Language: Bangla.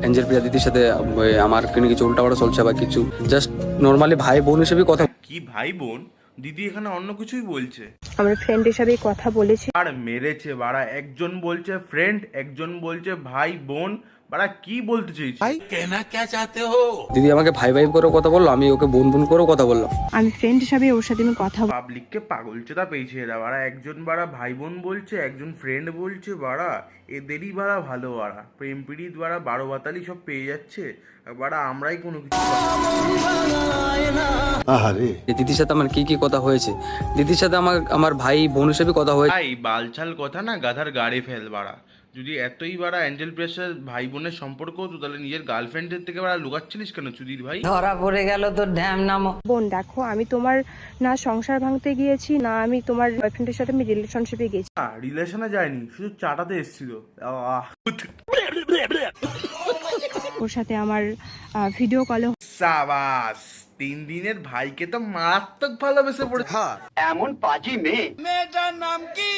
এঞ্জেল প্রিয়া দিদির সাথে আমার কোনো কিছু উল্টাপাল্টা চলছে বা কিছু, জাস্ট নর্মালি ভাই বোন হিসেবে কথা। কি ভাই বোন? দিদি এখানে অন্য কিছুই বলছে। আমার ফ্রেন্ড হিসাবে কথা বলেছি। আর মেরেছে বাড়া, একজন বলছে ফ্রেন্ড, একজন বলছে ভাই বোন। বাড়া কি বলতে চাইছি? দিদি আমাকে ভাই ভাই করে কথা বললো, আমি ওকে বোন বোন করেও কথা বললাম। আমি ফ্রেন্ড হিসাবে ওর সাথে আমি কথা পাবলিককে পাগল চোদা পেয়েছে এরা বাড়া। একজন বাড়া ভাই বোন বলছে, একজন ফ্রেন্ড বলছে বাড়া। এদেরই বাড়া ভালো বাড়া, প্রেম পীড়িত বাড়া, বারো বাতালি সব পেয়ে যাচ্ছে বাড়া, আমরাই কোনো কিছু যে দিদির সাথে আমার কি কি কথা হয়েছে, দিদির সাথে আমার ভাই বোন হিসেবে কথা হয়েছে। ভাই বালছাল কথা না গাধার গাড়ি ফেল বাড়া। যদি এতই বাড়া অ্যাঞ্জেল প্রেসার ভাই বোনের সম্পর্ক হতো, তাহলে নিজের গার্লফ্রেন্ডের থেকে বাড়া লুকাচ্ছিলিস কেন চুদির ভাই? ধরা পড়ে গেল তোর ঢ্যাম নামো। বোন দেখো, আমি তোমার না সংসার ভাঙতে গিয়েছি, না আমি তোমার বয়ফ্রেন্ডের সাথে আমি রিলেশনশিপে গেছি। রিলেশনে যায়নি, শুধু চাটাতে এসেছিল। ওর সাথে আমার ভিডিও কলে সাবাস, 3 দিনের ভাইকে তো মারাত্মক ভালোবেসে পড়ে। এমন পাজি মেয়ে। মেয়েটার নাম কি?